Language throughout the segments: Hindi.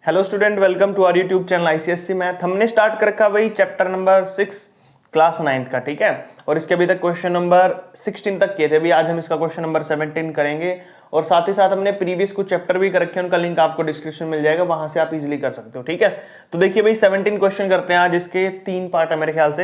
Hello student, welcome to our YouTube channel ICSC math. हमने स्टार्ट कर रखा भाई चैप्टर नंबर 6 क्लास 9 का, ठीक है। और इसके अभी तक क्वेश्चन नंबर 16 तक किए थे। अभी आज हम इसका क्वेश्चन नंबर 17 करेंगे। और साथ ही साथ हमने प्रीवियस कुछ चैप्टर भी कर रखे हैं, उनका लिंक आपको डिस्क्रिप्शन मिल जाएगा, वहां से आप इजीली कर सकते हो, ठीक है। तो देखिए भाई 17 क्वेश्चन करते हैं आज। इसके 3 पार्ट है मेरे ख्याल से।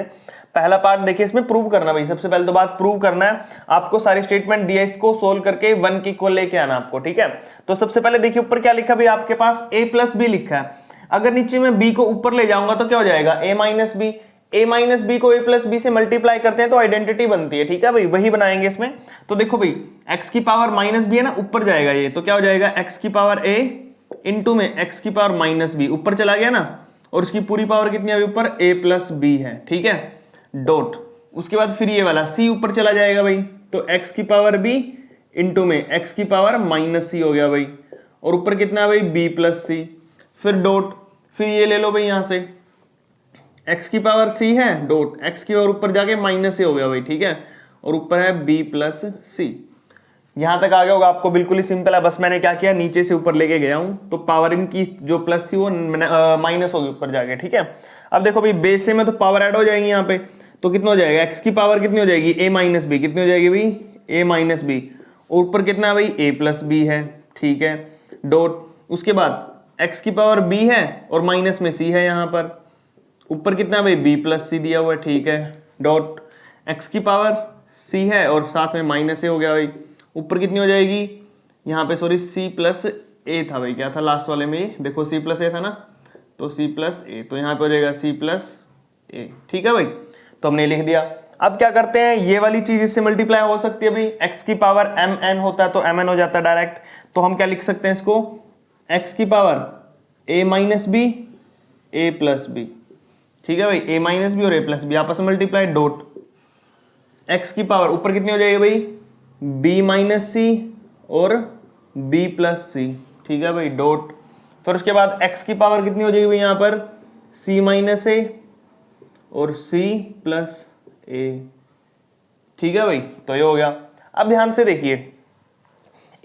पहला पार्ट देखिए, इसमें प्रूव करना भाई, सबसे पहले तो बात प्रूव करना है। आपको सारी स्टेटमेंट दिया, इसको सोल्व करके 1 के इक्वल लेके आना आपको, ठीक है। तो सबसे पहले देखिए ऊपर क्या लिखा भाई, आपके पास a प्लस बी लिखा है। अगर नीचे में b को ऊपर ले जाऊंगा तो क्या हो जाएगा, a minus B. a minus B को a प्लस बी से मल्टीप्लाई करते हैं तो आइडेंटिटी बनती है, ठीक है भाई, वही बनाएंगे इसमें। तो देखो भाई x की पावर माइनस बी है ना, ऊपर जाएगा ये, तो क्या हो जाएगा x की पावर a इंटू में x की पावर माइनस बी, ऊपर चला गया ना। और इसकी पूरी पावर कितनी है ऊपर, a प्लस बी है, ठीक है, डॉट। उसके बाद फिर ये वाला c ऊपर चला जाएगा भाई, तो x की पावर b इंटू में x की पावर माइनस सी हो गया भाई। और ऊपर कितना है भाई, b प्लस सी, फिर डॉट। फिर ये ले लो भाई, यहां से x की पावर c है, डॉट, x की पावर ऊपर जाके माइनस से हो गया भाई, ठीक है। और ऊपर है b प्लस सी। यहां तक आ गया होगा आपको, बिल्कुल ही सिंपल है। बस मैंने क्या किया, नीचे से ऊपर लेके गया हूं, तो पावर इनकी जो प्लस थी वो माइनस होगी ऊपर जाके, ठीक है। अब देखो भाई बेस से में तो पावर ऐड हो जाएंगी यहाँ पे, तो कितना हो जाएगा, x की पावर कितनी हो जाएगी, a माइनस बी, कितनी हो जाएगी भाई, a माइनस बी। और ऊपर कितना है भाई, a प्लस बी है, ठीक है, डॉट। उसके बाद x की पावर b है और माइनस में c है यहाँ पर। ऊपर कितना भाई, b प्लस सी दिया हुआ है, ठीक है, डॉट। x की पावर c है और साथ में माइनस ए हो गया भाई। ऊपर कितनी हो जाएगी, यहाँ पे सॉरी c प्लस ए था भाई, क्या था लास्ट वाले में, देखो c प्लस ए था ना, तो c प्लस ए, तो यहाँ पे हो जाएगा c प्लस ए, ठीक है भाई। तो हमने लिख दिया। अब क्या करते हैं, ये वाली चीज इससे मल्टीप्लाई हो सकती है भाई, x की पावर mn होता है तो mn हो जाता है डायरेक्ट। तो हम क्या लिख सकते हैं इसको, x की power a minus B, a plus B, ठीक है भाई, a माइनस बी और a प्लस बी आपस में मल्टीप्लाई, डॉट। x की पावर ऊपर कितनी हो जाएगी भाई, b माइनस सी और b प्लस सी, ठीक है भाई, डॉट। फिर उसके बाद x की पावर कितनी हो जाएगी भाई, यहाँ पर c माइनस ए और c प्लस ए, ठीक है भाई। तो ये हो गया। अब ध्यान से देखिए,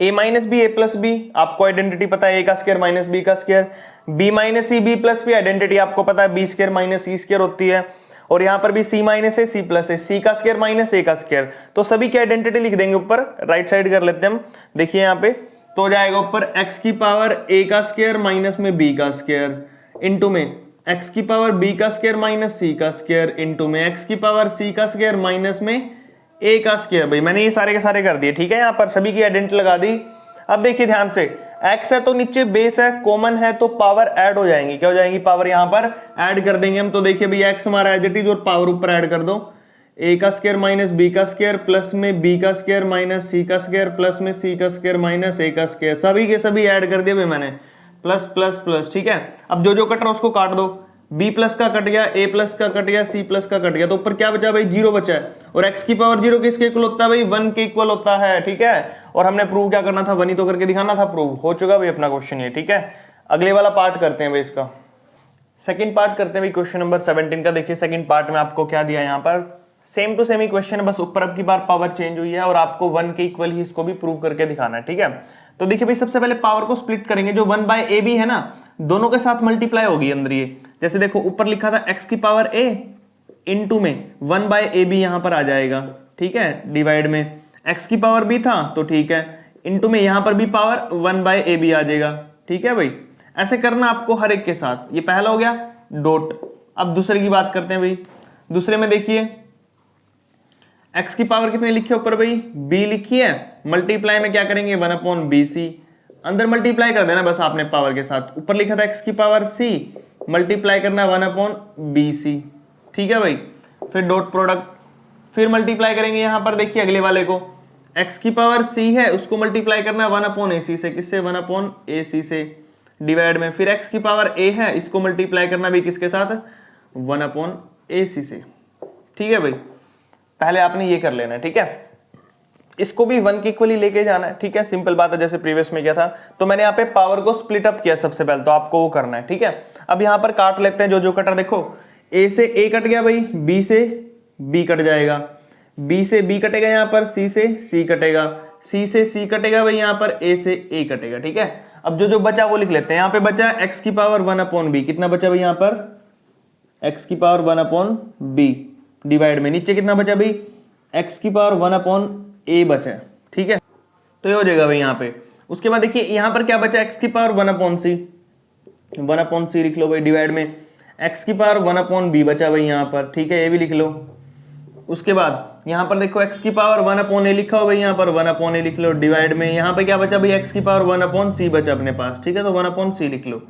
a minus B, a plus B, आपको आइडेंटिटी पता है, a का स्क्वायर माइनस b का square. b minus C, b plus B, identity आपको पता है, b square minus c square होती है। और यहाँ पर भी c माइनस है, c प्लस है, c का स्क्वायर माइनस a का स्क्वायर। तो सभी की आइडेंटिटी लिख देंगे ऊपर, राइट साइड कर लेते हैं हम। देखिए यहाँ पे तो हो जाएगा ऊपर x की पावर a का स्क्वायर माइनस में b का स्क्वायर, इंटू में x की पावर b का स्क्वायर माइनस c का स्क्वायर, इंटू में x की पावर c का स्क्वायर माइनस में a का स्क्वायर। भाई मैंने ये सारे के सारे कर दिए, ठीक है, यहाँ पर सभी की आइडेंटिटी लगा दी। अब देखिए ध्यान से, x है तो नीचे बेस है, कॉमन है तो पावर ऐड हो जाएंगी, क्या हो जाएंगी, पावर यहाँ पर ऐड कर देंगे हम। तो देखिए भैया x हमारा एज इट इज और पावर ऊपर ऐड कर दो, a का स्क्वायर माइनस b का स्क्वायर प्लस में b का स्क्वायर माइनस c का स्क्वायर प्लस में c का स्क्वायर माइनस a का स्क्वायर, सभी के सभी ऐड कर दिए भाई मैंने, प्लस प्लस प्लस, ठीक है। अब जो जो कट रहा है उसको काट दो, b प्लस का कट गया, a प्लस का कट गया, c प्लस का कट गया, तो ऊपर क्या बचा भाई, 0 बचा है। और x की पावर 0 किसके इक्वल होता है भाई, 1 के इक्वल होता है, ठीक है। और हमने प्रूव क्या करना था, 1 ही तो करके दिखाना था, प्रूव हो चुका भाई अपना क्वेश्चन ये, ठीक है। अगले वाला पार्ट करते हैं भाई, इसका सेकंड पार्ट करते हैं भाई क्वेश्चन नंबर 17 का। देखिए सेकंड पार्ट में आपको क्या दिया, यहाँ पर सेम टू सेम ही क्वेश्चन है, बस ऊपर अब की बार पावर चेंज हुई है और आपको 1 के इक्वल ही इसको भी प्रूव करके दिखाना है, ठीक है। तो देखिए भाई सबसे पहले पावर को स्प्लिट करेंगे, जो 1 बाय ए बी है ना, दोनों के साथ मल्टीप्लाई होगी अंदर ये। जैसे देखो ऊपर लिखा था x की पावर a इंटू में 1 बाय ए बी यहाँ पर आ जाएगा, ठीक है, डिवाइड में x की पावर b था तो ठीक है, इंटू में यहाँ पर भी पावर 1 बाय ए बी आ जाएगा, ठीक है भाई। ऐसे करना आपको हर एक के साथ। ये पहला हो गया, डॉट। अब दूसरे की बात करते हैं भाई। दूसरे में देखिए x की पावर कितने लिखी है ऊपर भाई, b लिखी है, मल्टीप्लाई में क्या करेंगे, 1 अपॉन बी सी, अंदर मल्टीप्लाई कर देना बस आपने पावर के साथ। ऊपर लिखा था x की पावर c, मल्टीप्लाई करना 1 अपॉन बी सी, ठीक है भाई। फिर डॉट प्रोडक्ट, फिर मल्टीप्लाई करेंगे यहाँ पर, देखिए अगले वाले को, x की पावर c है उसको मल्टीप्लाई करना 1 अपॉन ए सी से, किससे, 1 अपॉन ए सी से, डिवाइड में फिर x की पावर a है, इसको मल्टीप्लाई करना भी किसके साथ, 1 अपॉन ए सी से, ठीक है भाई। पहले आपने ये कर लेना है, ठीक है। इसको भी 1 के इक्वली लेके जाना है, ठीक है, सिंपल बात है, जैसे प्रीवियस में किया था। तो मैंने यहाँ पे पावर को स्प्लिट अप किया सबसे पहले, तो आपको वो करना है, ठीक है। अब यहाँ पर काट लेते हैं जो जो कटर, देखो a से a कट गया भाई, b से b कट जाएगा, b से b कटेगा, यहाँ पर c से c कटेगा, सी से सी कटेगा भाई, यहाँ पर ए से ए कटेगा, ठीक है। अब जो जो बचा वो लिख लेते हैं। यहाँ पे बचा एक्स की पावर 1/b, कितना बचा भाई यहाँ पर एक्स की पावर 1/b डिवाइड में, नीचे कितना बचा भाई एक्स की पावर 1/a बचा, ठीक है। तो ये हो जाएगा भाई यहाँ पे। उसके बाद देखिए यहाँ पर क्या बचा, एक्स की पावर 1/c, 1/c लिख लो भाई, डिवाइड में एक्स की पावर 1/b बचा भाई यहाँ पर, ठीक है, ये भी लिख लो। उसके बाद यहाँ पर देखो एक्स की पावर 1/a लिखा हो भाई, यहाँ पर 1/a लिख लो, डिवाइड में यहाँ पे क्या बचा भाई एक्स की पावर 1/c बचा अपने पास, ठीक है, तो 1/c लिख लो।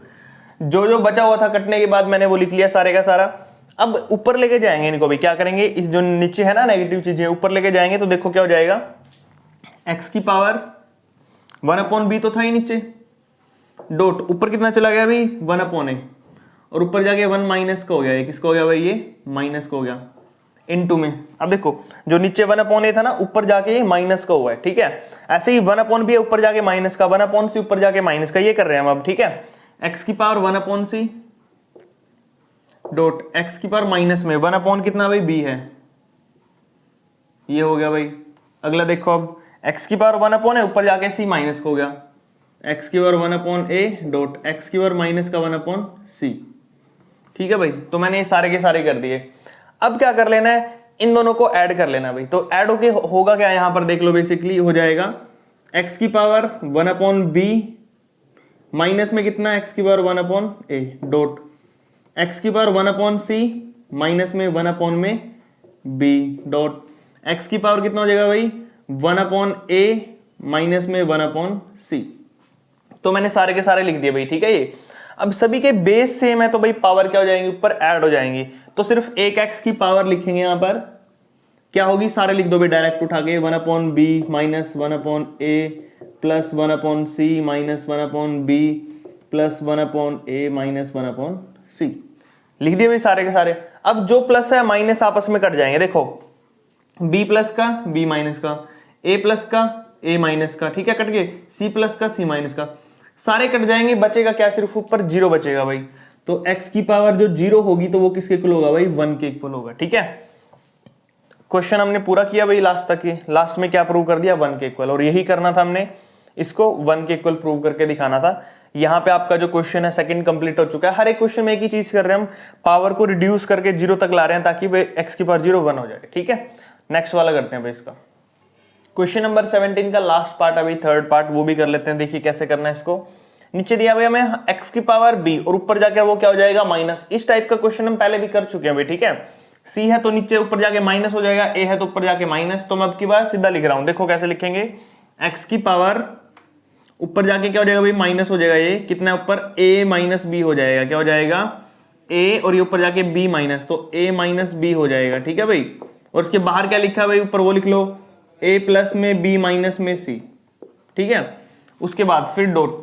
जो जो बचा हुआ था कटने के बाद मैंने वो लिख लिया सारे का सारा। अब ऊपर लेके जाएंगे इनको भी, क्या करेंगे, इस जो नीचे है ना नेगेटिव चीजें ऊपर लेके जाएंगे, तो देखो क्या हो जाएगा, एक्स की पावर 1/b तो था ही नीचे, डॉट ऊपर कितना चला गया भाई 1/a, और ऊपर जाके 1 माइनस का हो गया, ये किसका हो गया भाई, ये माइनस का हो गया इनटू में। अब देखो जो नीचे 1/a था ना, ऊपर जाके ये माइनस का हुआ है, ठीक है। ऐसे ही 1/b ऊपर जाके माइनस का, 1/c ऊपर जाके माइनस का, ये कर रहे हैं हम अब, ठीक है। एक्स की पावर 1/c डॉट एक्स की पावर माइनस में 1/ कितना भाई b है, ये हो गया भाई। अगला देखो अब एक्स की पावर 1/a है, ऊपर जाके c माइनस का हो गया, एक्स की पावर 1/a डॉट एक्स की पावर माइनस का 1/c, ठीक है भाई। तो मैंने ये सारे के सारे कर दिए। अब क्या कर लेना है, इन दोनों को ऐड कर लेना भाई। तो ऐड होके होगा क्या, यहां पर देख लो, बेसिकली हो जाएगा एक्स की पावर 1/b माइनस में कितना एक्स की पावर 1/a डॉट एक्स की पावर 1/c माइनस में 1/b डॉट एक्स की पावर कितना हो जाएगा भाई 1/a माइनस में 1/c। तो मैंने सारे के सारे लिख दिए भाई, ठीक है। ये अब सभी के बेस सेम है तो भाई पावर क्या हो जाएंगी, ऊपर ऐड हो जाएंगी। तो सिर्फ एक एक्स की पावर लिखेंगे, यहां पर क्या होगी, सारे लिख दो भाई डायरेक्ट उठा के, 1/b minus 1/a plus 1/c minus 1/b plus 1/a minus 1/c लिख दिए भाई सारे के सारे। अब जो प्लस है माइनस आपस में कट जाएंगे, देखो b प्लस का b माइनस का, a प्लस का a माइनस का, ठीक है, कट गए, c प्लस का c माइनस का, सारे कट जाएंगे, बचेगा क्या, सिर्फ ऊपर 0 बचेगा भाई। तो x की पावर जो 0 होगी तो वो किसके इक्वल होगा भाई 1 के इक्वल होगा, ठीक है। क्वेश्चन हमने पूरा किया भाई लास्ट तक ही, लास्ट में क्या प्रूव कर दिया 1 के इक्वल, और यही करना था हमने, इसको 1 के इक्वल प्रूव करके दिखाना था। यहाँ पे आपका जो क्वेश्चन है सेकंड कंप्लीट हो चुका है। हर एक क्वेश्चन में एक ही चीज कर रहे हैं हम, पावर को रिड्यूस करके 0 तक ला रहे हैं ताकि x की पावर 0 1 हो जाए, ठीक है। नेक्स्ट वाला करते हैं भाई इसका, क्वेश्चन नंबर 17 का लास्ट पार्ट है भाई, थर्ड पार्ट, वो भी कर लेते हैं। देखिए कैसे करना है इसको। नीचे दिया भाई हमें x की पावर b और ऊपर जाकर वो क्या हो जाएगा माइनस। इस टाइप का क्वेश्चन हम पहले भी कर चुके हैं भाई, ठीक है। c है तो नीचे ऊपर जाके माइनस हो जाएगा, a है तो ऊपर जाके माइनस। तो मैं अब की बार सीधा लिख रहा हूं, देखो कैसे लिखेंगे, x की पावर ऊपर जाके क्या हो जाएगा भाई माइनस हो जाएगा, ये कितना ऊपर a माइनस b हो जाएगा, क्या हो जाएगा a, और ये ऊपर जाके b माइनस, तो a माइनस b हो जाएगा, ठीक है भाई। और इसके बाहर क्या लिखा है भाई, ऊपर वो लिख लो a प्लस में b माइनस में c, ठीक है। उसके बाद फिर डॉट,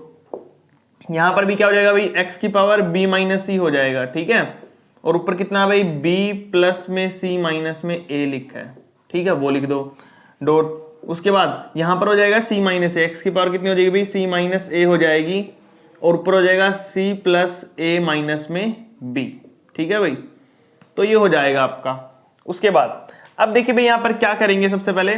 यहां पर भी क्या हो जाएगा भाई x की पावर b माइनस सी हो जाएगा, ठीक है। और ऊपर कितना है भाई b प्लस में c माइनस में a लिखा है, ठीक है, वो लिख दो डॉट। उसके बाद यहां पर हो जाएगा c माइनस ए, x की पावर कितनी हो जाएगी भाई c माइनस a हो जाएगी, और ऊपर हो जाएगा c प्लस a माइनस में b, ठीक है भाई। तो ये हो जाएगा आपका। उसके बाद अब देखिए भाई यहां पर क्या करेंगे, सबसे पहले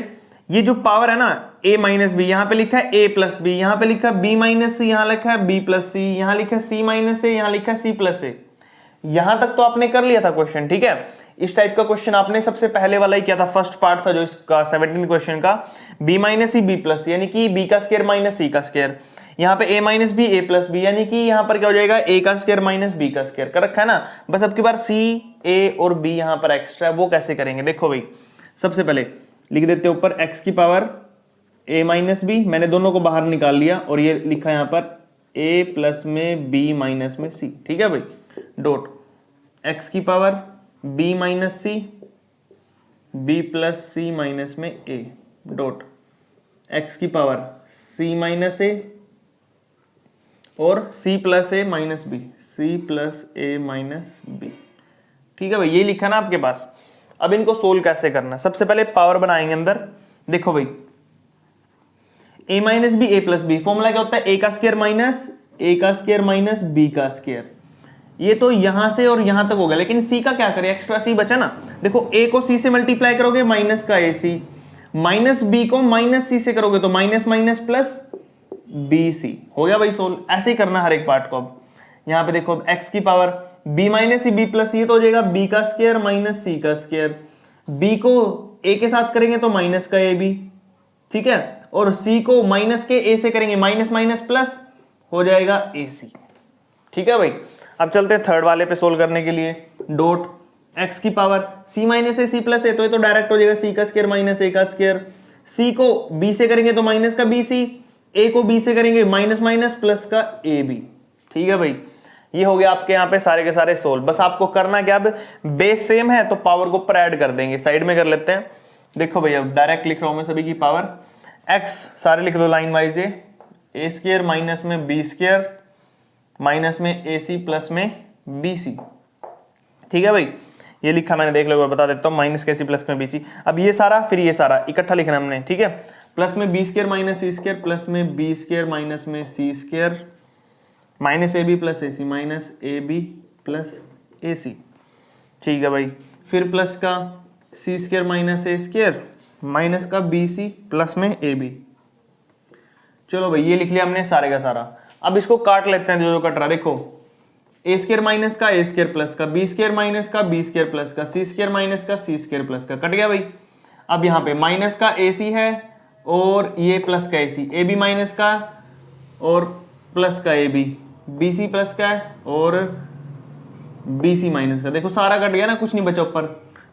ये जो पावर है ना a माइनस बी, यहाँ पे लिखा है a प्लस बी, यहाँ पे लिखा है b माइनस सी, यहाँ लिखा है b प्लस सी, यहाँ लिखा है c माइनस ए, यहाँ लिखा है c प्लस ए। यहां तक तो आपने कर लिया था क्वेश्चन, ठीक है। इस टाइप का क्वेश्चन आपने सबसे पहले वाला ही किया था, फर्स्ट पार्ट था जो इसका 17 क्वेश्चन का, b minus C b plus, यानी कि b का स्क्वायर माइनस c का स्क्वायर। यहाँ पे a minus B a plus B, यानी कि यहाँ पर क्या हो जाएगा a का स्क्वायर माइनस b का स्क्वायर कर रखा है ना। बस अब की बार c a और b यहाँ पर एक्स्ट्रा है, वो कैसे करेंगे देखो भाई। सबसे पहले लिख देते हैं ऊपर x की पावर a माइनस बी, मैंने दोनों को बाहर निकाल लिया, और ये लिखा यहाँ पर a प्लस में b माइनस में c, ठीक है भाई, डॉट x की power b minus C b plus c minus में a डॉट x की पावर c माइनस a और c plus a minus b, c plus a minus b, ठीक है भाई, ये लिखा ना आपके पास। अब इनको सोल्व कैसे करना, सबसे पहले पावर बनाएंगे अंदर। देखो भाई a minus B a plus B, formula क्या होता है a का स्क्वायर माइनस a का स्क्वायर माइनस b का स्क्वायर। ये तो यहां से और यहां तक हो गया, लेकिन c का क्या करें, एक्स्ट्रा c बचा ना। देखो a को c से मल्टीप्लाई करोगे माइनस का ac, माइनस बी को माइनस सी से करोगे तो minus minus plus B C हो गया भाई सोल्व। ऐसे ही करना हर एक पार्ट को। अब यहाँ पे देखो x की power b minus C B plus C तो हो जाएगा b का स्क्वायर माइनस सी का स्क्वायर। b को a के साथ करेंगे तो माइनस का ए बी, ठीक है, और c को माइनस के a से करेंगे माइनस माइनस प्लस हो जाएगा ए सी, ठीक है भाई। अब चलते हैं थर्ड वाले पे सोल्व करने के लिए। डॉट x की पावर c माइनस ए सी प्लस ए तो ये तो डायरेक्ट हो जाएगा c का स्क्वायर माइनस a का स्क्वायर। c को b से करेंगे तो माइनस का बी सी, a को b से करेंगे माइनस माइनस प्लस का ए बी, ठीक है भाई। ये हो गया आपके यहाँ पे सारे के सारे सोल्व। बस आपको करना क्या, अब बेस सेम है तो पावर को ऊपर ऐड कर देंगे, साइड में कर लेते हैं। देखो भाई अब डायरेक्ट लिख रहा हूं मैं सभी की पावर। x सारे लिख दो लाइन वाइज, ए स्क्वायर माइनस में बी स्क्वायर माइनस में ए सी प्लस में बी सी, ठीक है भाई। ये लिखा मैंने, देख लो बता देता हूँ, माइनस के सी प्लस में बी सी। अब ये सारा फिर ये सारा इकट्ठा लिखना हमने, ठीक है। प्लस में B square minus C square plus में बी स्क्वायर माइनस में C square minus A B plus A C minus A B plus A C, ठीक है भाई। फिर प्लस का C square minus A square minus का बी सी प्लस में ए बी। चलो भाई ये लिख लिया हमने सारे का सारा। अब इसको काट लेते हैं जो जो कट रहा। देखो ए स्क्वायर माइनस का ए स्क्वायर प्लस का बी स्क्वायर माइनस का बी स्क्वायर प्लस का सी स्क्वायर माइनस का सी स्क्वायर प्लस का, कट गया भाई। अब यहाँ पे माइनस का ए सी है और ये प्लस का ए बी माइनस का और प्लस का ए बी सी प्लस का है और बी सी माइनस का। देखो सारा कट गया ना, कुछ नहीं बचा ऊपर।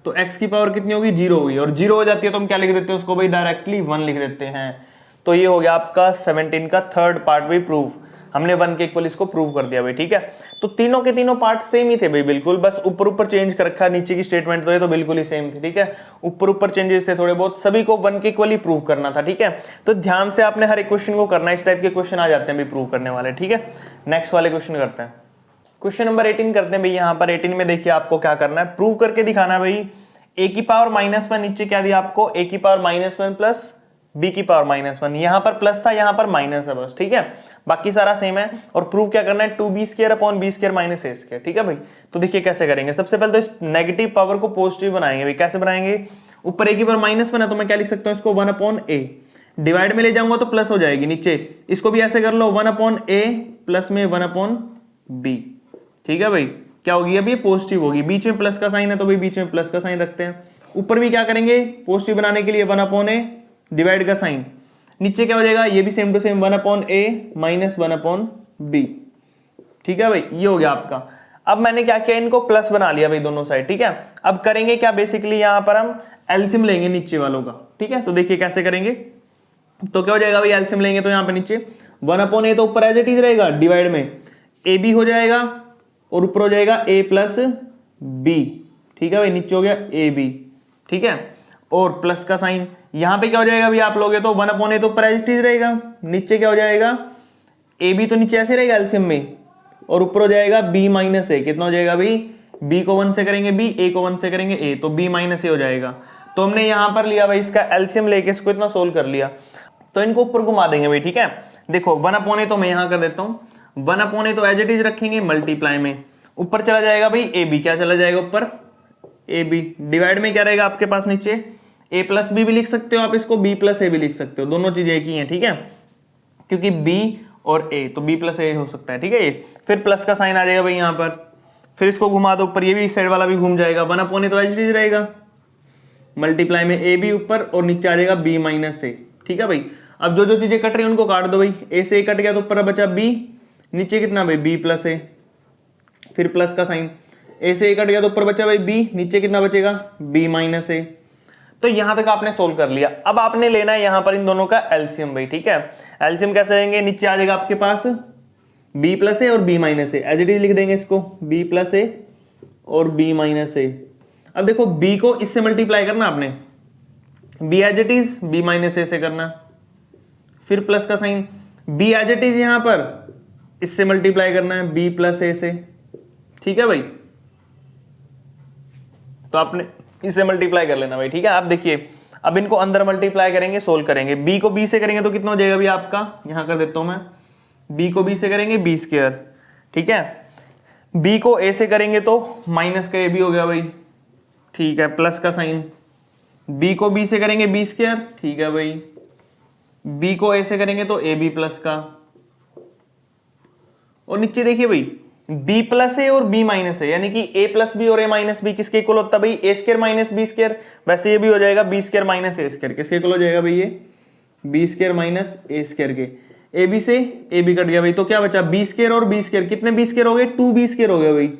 तो x की पावर कितनी होगी, 0 होगी, और 0 हो जाती है तो हम क्या लिख देते हैं उसको भाई, डायरेक्टली 1 लिख देते हैं। तो ये हो गया आपका 17 का थर्ड पार्ट भाई प्रूव। हमने 1 के इक्वल इसको प्रूव कर दिया भाई, ठीक है। तो तीनों के तीनों पार्ट सेम ही थे भाई, बिल्कुल, बस ऊपर ऊपर चेंज कर रखा, नीचे की स्टेटमेंट तो ये तो बिल्कुल ही सेम थी, ठीक है। ऊपर ऊपर चेंजेस थे थोड़े बहुत, सभी को 1 के इक्वल ही प्रूव करना था, ठीक है। तो ध्यान से आपने हर एक क्वेश्चन को करना है, इस टाइप के क्वेश्चन आ जाते हैं भाई प्रूव करने वाले, ठीक है। नेक्स्ट वाले क्वेश्चन करते हैं। क्वेश्चन नंबर 18 करते हैं भाई। यहाँ पर 18 में देखिए आपको क्या करना है, प्रूव करके दिखाना है भाई। ए की पावर -1, नीचे क्या दिया आपको, ए की पावर -1 प्लस बी की पावर -1। यहाँ पर प्लस था, यहाँ पर माइनस है बस, ठीक है। बाकी सारा सेम है। और प्रूव क्या करना है, 2b² upon b² minus a², ठीक है भाई। तो देखिए कैसे करेंगे। सबसे पहले तो इस नेगेटिव पावर को पॉजिटिव बनाएंगे भाई। कैसे बनाएंगे, ऊपर a की पावर -1 है तो मैं क्या लिख सकता हूँ इसको, 1 अपॉन a। डिवाइड में ले जाऊंगा तो प्लस हो जाएगी, नीचे इसको भी ऐसे कर लो, 1 अपॉन a प्लस में 1 अपॉन b, ठीक है भाई। क्या होगी, अब ये पॉजिटिव होगी, बीच में प्लस का साइन है तो भाई बीच में प्लस का साइन रखते हैं। ऊपर भी क्या करेंगे, पॉजिटिव बनाने के लिए 1 अपॉन a डिवाइड का साइन। नीचे क्या हो जाएगा, ये भी same to same 1 upon a minus 1 upon b, ठीक है भाई। ये हो गया आपका। अब मैंने क्या किया, इनको प्लस बना लिया भाई दोनों साइड, ठीक है। अब करेंगे क्या, बेसिकली यहाँ पर हम एलसीएम लेंगे नीचे वालों का, ठीक है। तो देखिए कैसे करेंगे। तो क्या हो जाएगा भाई, एलसीएम लेंगे तो यहाँ पे नीचे 1 अपॉन a तो ऊपर एज इट इज रहेगा, डिवाइड में ए बी हो जाएगा और ऊपर हो जाएगा a प्लस बी, ठीक है भाई। नीचे हो गया ए बी, ठीक है, और प्लस का साइन। यहां पे क्या हो जाएगा भाई, आप लोगे तो 1 अपॉन a तो ऊपर एज इट इज रहेगा, नीचे क्या हो जाएगा, ए बी तो नीचे ऐसे रहेगा एलसीएम में, और ऊपर हो जाएगा b माइनस a। कितना हो जाएगा भाई, b को 1 से करेंगे b, a को 1 से करेंगे a, तो b माइनस a हो जाएगा। तो हमने यहां पर लिया भाई इसका एलसीएम लेके इसको इतना सोल्व कर लिया। तो इनको ऊपर घुमा देंगे भाई, ठीक है। देखो 1 अपॉन a तो मैं यहां कर देता हूं, 1 अपॉन a तो एज इट इज रखेंगे, मल्टीप्लाई में ऊपर चला जाएगा भाई ए बी, क्या चला जाएगा ऊपर ए बी, डिवाइड में क्या रहेगा आपके पास नीचे a प्लस बी भी लिख सकते हो आप इसको, b प्लस a भी लिख सकते हो, दोनों चीजें एक ही हैं, ठीक है। क्योंकि b और a तो b प्लस a हो सकता है, ठीक है। ये फिर प्लस का साइन आ जाएगा भाई यहाँ पर, फिर इसको घुमा दो ऊपर, ये भी इस साइड वाला भी घूम जाएगा। 1 अपॉन a तो एज इट इज रहेगा, मल्टीप्लाई में a b ऊपर और नीचे आ जाएगा b माइनस a, ठीक है भाई। अब जो जो चीजें कट रही है उनको काट दो भाई। a से a कट गया तो ऊपर बचा b, नीचे कितना भाई b प्लस a, फिर प्लस का साइन। a से a कट गया तो ऊपर बचा भाई b, नीचे कितना बचेगा b माइनस a। तो यहां तक आपने सोल्व कर लिया। अब आपने लेना है यहां पर इन दोनों का एलसीएम भाई, ठीक है। एलसीएम कैसे लेंगे, नीचे आ जाएगा आपके पास b प्लस a और b minus a, as it is लिख देंगे इसको, b प्लस a और b माइनस a। अब देखो b को इससे मल्टीप्लाई करना आपने, b as it is b minus a से करना, फिर प्लस का sign, b as it is यहां पर इससे मल्टीप्लाई करना है b प्लस a से, ठीक है भाई। तो आपने इसे मल्टीप्लाई कर लेना भाई, ठीक है। आप देखिए अब इनको अंदर मल्टीप्लाई करेंगे, सोल्व करेंगे। b को b से करेंगे तो कितना हो जाएगा भाई आपका, यहां कर देता हूं मैं, b को b से करेंगे b स्क्वायर, ठीक है। b को a से करेंगे तो माइनस का a भी हो गया भाई, ठीक है, प्लस का साइन, बी को बी से करेंगे बी स्क्वायर, ठीक है भाई, बी को ए से करेंगे तो ए बी प्लस का, और नीचे देखिए भाई b प्लस ए और b माइनस ए, यानी कि a प्लस बी और a माइनस बी किसके इक्वल होता है भाई, A square minus B square. वैसे ये भी हो जाएगा B square minus A square, किसके इक्वल हो जाएगा भाई, ये B square minus A square के। ए बी से ए बी कट गया भाई, तो क्या बचा बी स्क्वायर और बी स्क्वायर, कितने बी स्क्वायर हो गए, 2b स्क्वायर हो गया भाई,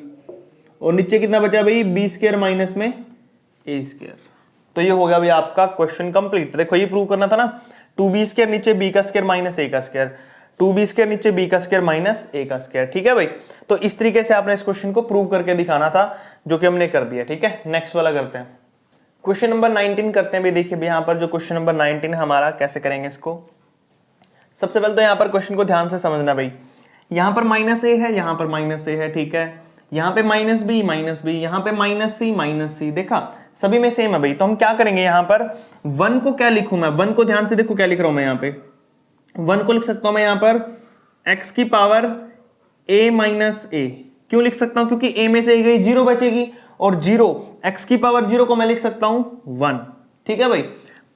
और नीचे कितना बचा भाई, बी स्क्वायर माइनस में ए स्क्वायर। तो ये हो गया भाई आपका क्वेश्चन कंप्लीट। देखो ये प्रूव करना था ना, 2b स्क्वायर नीचे b का स्क्वायर माइनस a का स्क्वायर, 2b स्क्वायर नीचे b का स्क्वायर माइनस a का स्क्वायर, ठीक है भाई। तो इस तरीके से आपने इस क्वेश्चन को प्रूव करके दिखाना था, जो कि हमने कर दिया, ठीक है। नेक्स्ट वाला करते हैं, क्वेश्चन नंबर 19 करते हैं भाई। देखिए यहाँ पर जो क्वेश्चन नंबर 19 है हमारा, कैसे करेंगे इसको। सबसे पहले तो यहाँ पर क्वेश्चन को ध्यान से समझना भाई, यहाँ पर माइनस a है, यहाँ पर माइनस a है, ठीक है, यहाँ पे माइनस b, यहाँ पे माइनस c, देखा सभी में सेम है भाई। तो हम क्या करेंगे, यहाँ पर 1 को क्या लिखूं मैं, 1 को ध्यान से देखो क्या लिख रहा हूं मैं, यहाँ पे 1 को लिख सकता हूं मैं यहाँ पर x की पावर a माइनस a। क्यों लिख सकता हूं, क्योंकि a में से a गई 0 बचेगी, और 0 x की पावर 0 को मैं लिख सकता हूं 1, ठीक है भाई।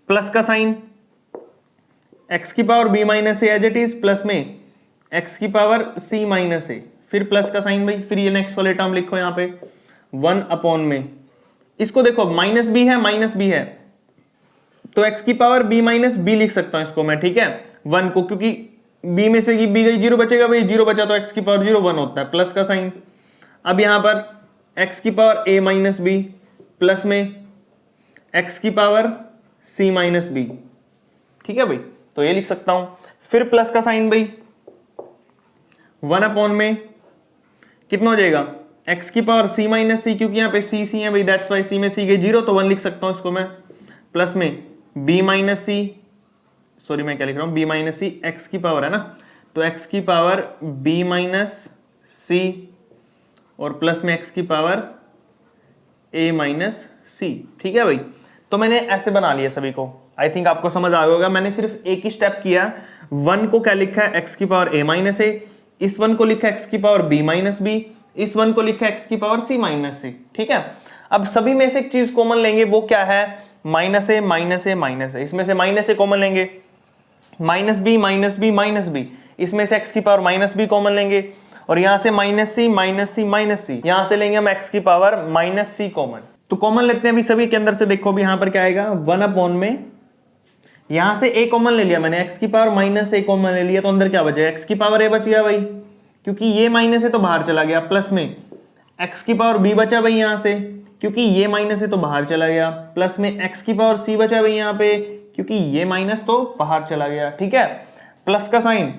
प्लस का साइन, x की power b minus a as it is, plus में x की पावर c माइनस a, फिर प्लस का साइन भाई, फिर ये नेक्स्ट वाले टर्म लिखो यहाँ पे 1 अपॉन में, इसको देखो माइनस बी है, तो x की पावर b माइनस बी लिख सकता हूं इसको मैं, ठीक है, 1 को, क्योंकि b में से b गई 0 बचेगा भाई, 0 बचा तो x की पावर 0 1 होता है, प्लस का साइन। अब यहां पर x की power a minus B, plus में x की पावर c माइनस बी, ठीक है भाई, तो ये लिख सकता हूं। फिर प्लस का साइन भाई, 1 अपॉन में कितना हो जाएगा, x की पावर c माइनस सी, क्योंकि यहाँ पे c है भाई, दैट्स वाई c में c गई 0, तो 1 लिख सकता हूँ इसको मैं, प्लस में b माइनस सी, सॉरी मैं क्या लिख रहा हूँ, b माइनस सी, x की पावर है ना, तो x की पावर b माइनस सी, और प्लस में x की पावर a माइनस सी, ठीक है भाई। तो मैंने ऐसे बना लिया सभी को, आई थिंक आपको समझ आ गया होगा। मैंने सिर्फ एक ही स्टेप किया, 1 को क्या लिखा है, x की पावर a माइनस a, इस 1 को लिखा है x की पावर b माइनस बी, इस 1 को लिखा है x की पावर c माइनस सी, ठीक है। अब सभी में से एक चीज कॉमन लेंगे, वो क्या है, minus A minus A minus A, इसमें से माइनस ए कॉमन लेंगे, minus B minus B minus B, इसमें से x की पावर माइनस बी कॉमन लेंगे, और यहां से माइनस सी माइनस सी माइनस सी, यहां से लेंगे हम x की पावर माइनस सी कॉमन। तो कॉमन लेते हैं अभी सभी के अंदर से, देखो भी यहां पर क्या आएगा, 1 अपॉन में, यहां से a कॉमन ले लिया मैंने, x की पावर माइनस a कॉमन ले लिया, तो अंदर क्या बचेगा, x की पावर a बच गया भाई, क्योंकि ये माइनस है तो बाहर चला गया, प्लस में x की पावर b बचा भाई यहां से, क्योंकि ये माइनस है तो बाहर चला गया, प्लस में x की पावर c बचा भाई यहाँ पे, क्योंकि ये माइनस तो बाहर चला गया, ठीक है, प्लस का साइन।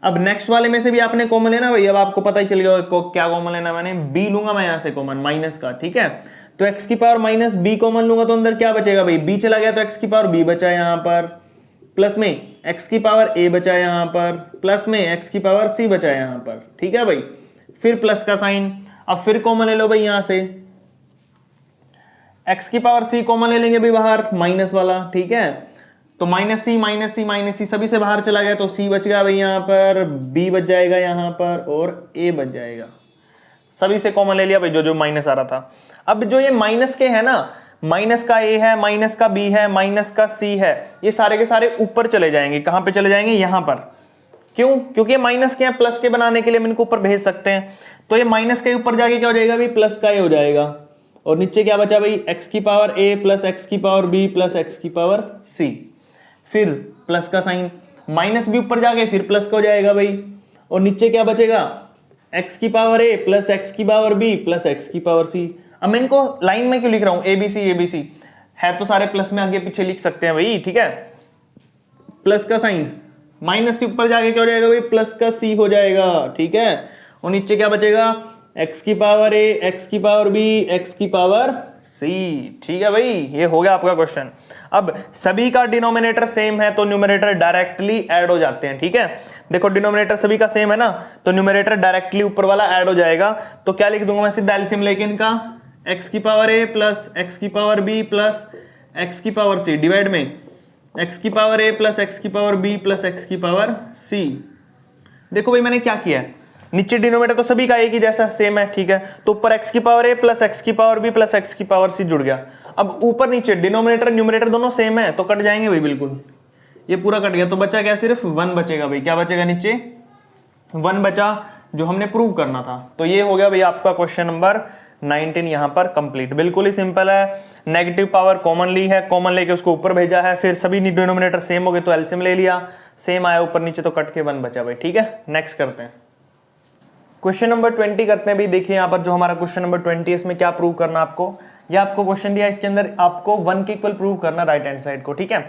अब नेक्स्ट वाले में से भी आपने कॉमन लेना भाई, अब आपको पता ही चल गया क्या कॉमन लेना, मैंने b लूंगा मैं यहाँ से कॉमन माइनस का, ठीक है, तो x की पावर माइनस b कॉमन लूंगा, तो अंदर क्या बचेगा भाई, b चला गया तो x की पावर b बचा यहाँ पर, प्लस में x की पावर a बचा यहाँ पर, प्लस में x की पावर c बचा यहाँ पर, ठीक है भाई, फिर प्लस का साइन। अब फिर कॉमन ले लो भाई यहां से, x की पावर c कॉमन ले लेंगे भाई बाहर, माइनस वाला, ठीक है, तो माइनस सी माइनस सी माइनस सी सभी से बाहर चला गया, तो c बच गया भाई यहाँ पर, b बच जाएगा यहाँ पर, और a बच जाएगा, सभी से कॉमन ले लिया भाई जो जो माइनस आ रहा था। अब जो ये माइनस के है ना, माइनस का a है, माइनस का b है, माइनस का c है, ये सारे के सारे ऊपर चले जाएंगे, कहां पे चले जाएंगे, यहां पर, क्यों, क्योंकि ये माइनस के हैं, प्लस के बनाने के लिए हम इनको ऊपर भेज सकते हैं, तो ये माइनस के ऊपर जाके क्या हो जाएगा भाई, प्लस का a हो जाएगा, और नीचे क्या बचा भाई, x की पावर a प्लस x की पावर b प्लस x की पावर c, फिर प्लस का साइन, माइनस भी ऊपर जाके फिर प्लस का हो जाएगा भाई, और नीचे क्या बचेगा, x की पावर a प्लस x की पावर b प्लस x की पावर c। अब मैं इनको लाइन में क्यों लिख रहा हूं, ABC है तो सारे प्लस में आगे पीछे लिख सकते हैं भाई, ठीक है, प्लस का साइन, माइनस से ऊपर जाके क्या हो जाएगा भाई, प्लस का c हो जाएगा, ठीक है, और नीचे क्या बचेगा, x की पावर a, x की पावर b, x की पावर c, ठीक है भाई, ये हो गया आपका क्वेश्चन। अब सभी का डिनोमिनेटर सेम है तो न्यूमरेटर डायरेक्टली ऐड हो जाते हैं, ठीक है, देखो डिनोमिनेटर सभी का सेम है ना, तो न्यूमरेटर डायरेक्टली ऊपर वाला ऐड हो जाएगा, तो क्या लिख दूंगा मैं सीधा एलसीएम लेके इनका, x की पावर a प्लस x की पावर b प्लस x की पावर c, डिवाइड में x की पावर a प्लस x की पावर b प्लस x की पावर c। देखो भाई मैंने क्या किया है, नीचे डिनोमिनेटर तो सभी का एक ही जैसा सेम है, ठीक है, तो ऊपर x की पावर a प्लस x की पावर b प्लस x की पावर c जुड़ गया। अब ऊपर नीचे डिनोमिनेटर न्यूमरेटर दोनों सेम है तो कट जाएंगे भाई, बिल्कुल ये पूरा कट गया। तो बचा क्या, सिर्फ 1 बचेगा भाई। क्या बचेगा नीचे, 1 बचा जो हमने प्रूव करना था। तो ये हो गया भाई आपका क्वेश्चन नंबर 19 यहां पर कंप्लीट। बिल्कुल ही सिंपल है, नेगेटिव पावर कॉमन ली है, कॉमन लेके उसको ऊपर भेजा है, फिर सभी डिनोमिनेटर सेम हो गए तो एलसीएम ले लिया, सेम आया ऊपर नीचे तो कट के 1 बचा भाई। ठीक है, नेक्स्ट करते हैं क्वेश्चन नंबर 20 करते हैं भाई। देखिए यहाँ पर जो हमारा क्वेश्चन नंबर 20 है इसमें क्या प्रूव करना आपको, या आपको क्वेश्चन दिया इसके अंदर आपको 1 के इक्वल प्रूव करना राइट हैंड साइड को। ठीक है,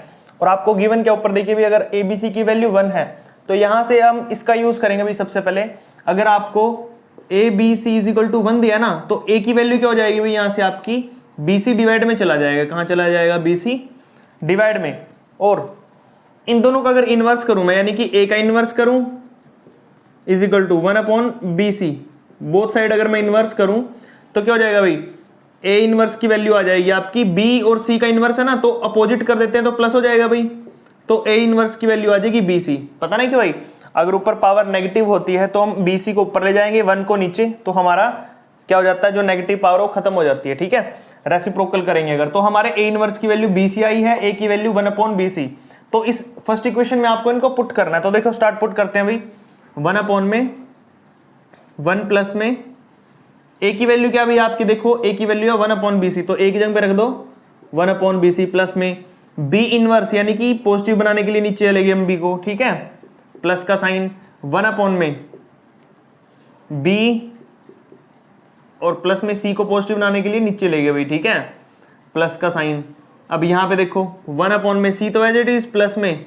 और आपको गिवन के ऊपर देखिए भाई अगर एबीसी की वैल्यू 1 है तो यहां से हम इसका यूज करेंगे भाई। सबसे पहले अगर आपको A B C is equal to 1 दिया ना तो ए की वैल्यू क्या हो जाएगी भाई, यहां से आपकी बीसी डिवाइड में चला जाएगा। कहां चला जाएगा, बीसी डिवाइड में। और इन दोनों का अगर इनवर्स करूं मैं, यानी कि ए का इनवर्स करूं is equal to 1 upon B C, both side अगर मैं इनवर्स करूं तो क्या हो जाएगा भाई, ए इनवर्स की वैल्यू आ जाएगी आपकी, बी और सी का इनवर्स है ना तो अपोजिट कर देते हैं तो प्लस हो जाएगा भाई, तो ए इनवर्स की वैल्यू आ जाएगी बी सी। पता नहीं क्यों भाई, अगर ऊपर पावर नेगेटिव होती है तो हम बी सी को ऊपर ले जाएंगे, 1 को नीचे, तो हमारा क्या हो जाता है, जो नेगेटिव पावर वो खत्म हो जाती है। ठीक है, रेसिप्रोकल करेंगे अगर तो हमारे ए इनवर्स की वैल्यू बी सी आई है, ए की वैल्यू 1 अपॉन बी सी। तो इस फर्स्ट इक्वेशन में आपको इनको पुट करना है। तो देखो स्टार्ट पुट करते हैं भाई, 1 अपॉन में 1 प्लस में ए की वैल्यू क्या भाई आपकी, देखो ए की वैल्यू है 1 अपॉन बी सी, तो ए की जगह पे रख दो 1 अपॉन बी सी, प्लस में बी इनवर्स यानी कि पॉजिटिव बनाने के लिए नीचे चलेगी हम बी को। ठीक है, प्लस का साइन 1 अपॉन में बी और प्लस में सी को पॉजिटिव बनाने के लिए नीचे ले गए भाई। ठीक है, प्लस का साइन। अब यहां पे देखो 1 अपॉन में सी तो एज इट इज, प्लस में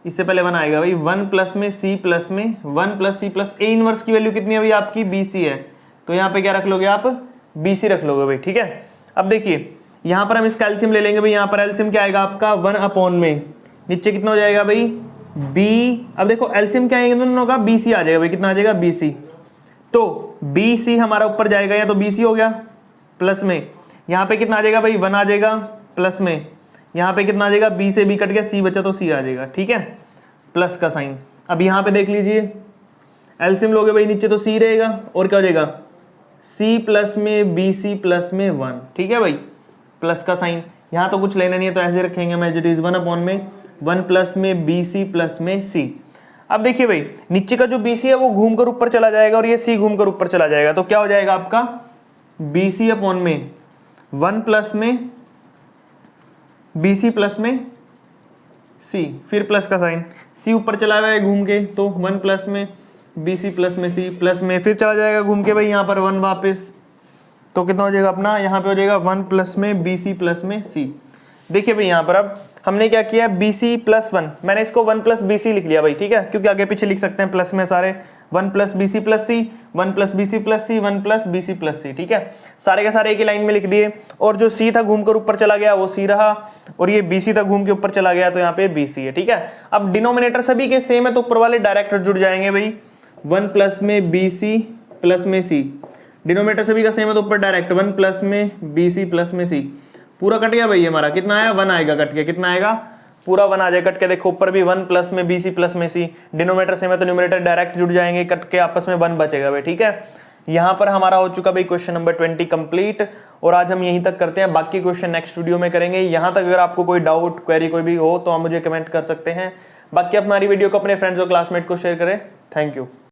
इससे पहले 1 आएगा भाई, 1 प्लस में सी प्लस में 1 plus C plus A inverse की वैल्यू कितनी है भाई आपकी, बी सी है, तो यहाँ पे क्या रख लोगे आप, बी सी रख लोगे भाई। ठीक है, अब देखिए यहाँ पर हम इसका एलसीएम ले लेंगे भाई। यहाँ पर एलसीएम क्या आएगा आपका, 1 अपॉन में नीचे कितना हो जाएगा भाई, बी। अब देखो एलसीएम क्या आएगा दोनों का, बी सी आ जाएगा भाई, कितना आ जाएगा, बी सी। तो बी सी हमारा ऊपर जाएगा या तो बी सी हो गया, प्लस में यहाँ पे कितना आ जाएगा भाई, 1 आ जाएगा, प्लस में यहाँ पे कितना आ जाएगा, बी से बी कट गया, सी बचा तो सी आ जाएगा। ठीक है, प्लस का साइन। अब यहाँ पे देख लीजिए एलसीएम लोगे भाई, नीचे तो सी रहेगा और क्या हो जाएगा, सी प्लस में बी सी प्लस में 1। ठीक है भाई, प्लस का साइन। यहाँ तो कुछ लेना नहीं है तो ऐसे रखेंगे हम एज इट इज, 1 अपॉन में 1 प्लस में बी सी प्लस में सी। अब देखिए भाई नीचे का जो बी सी है वो घूमकर ऊपर चला जाएगा और ये सी घूमकर ऊपर चला जाएगा, तो क्या हो जाएगा आपका, बी सी अपॉन में 1 प्लस में बी सी प्लस में सी, फिर प्लस का साइन, सी ऊपर चला गया है घूम के तो 1 प्लस में बी सी प्लस में सी, प्लस में फिर चला जाएगा घूम के भाई यहाँ पर 1 वापस, तो कितना हो जाएगा अपना, यहाँ पे हो जाएगा 1 प्लस में बी सी प्लस में सी। देखिए भाई यहाँ पर अब हमने क्या किया, बी सी प्लस 1, मैंने इसको 1 प्लस बी सी लिख लिया भाई। ठीक है, क्योंकि आगे पीछे लिख सकते हैं प्लस में सारे, 1 प्लस बी सी प्लस सी, 1 प्लस बी सी प्लस सी, 1 प्लस बी सी प्लस सी। ठीक है, सारे के सारे एक ही लाइन में लिख दिए, और जो सी था घूमकर ऊपर चला गया वो सी रहा, और ये बी सी था घूम के ऊपर चला गया तो यहाँ पे बी सी है। ठीक है, अब डिनोमिनेटर सभी के सेम है तो ऊपर वाले डायरेक्ट जुड़ जाएंगे भाई, 1 प्लस में बी सी प्लस में सी, डिनोमिनेटर सभी का सेम है तो ऊपर डायरेक्ट 1 प्लस में बी सी प्लस में सी, पूरा कट गया भाई हमारा, कितना आया, 1 आएगा कट के, कितना आएगा, पूरा 1 आ जाएगा कट के। देखो ऊपर भी 1 प्लस में बी सी प्लस में सी, डिनोमिनेटर सेम है तो न्यूमरेटर डायरेक्ट जुड़ जाएंगे, कट के आपस में 1 बचेगा भाई। ठीक है, यहाँ पर हमारा हो चुका भाई क्वेश्चन नंबर 20 कंप्लीट, और आज हम यहीं तक करते हैं, बाकी क्वेश्चन नेक्स्ट वीडियो में करेंगे। यहाँ तक अगर आपको कोई डाउट क्वेरी कोई भी हो तो आप मुझे कमेंट कर सकते हैं। बाकी आप हमारी वीडियो को अपने फ्रेंड्स और क्लासमेट को शेयर करें। Thank you.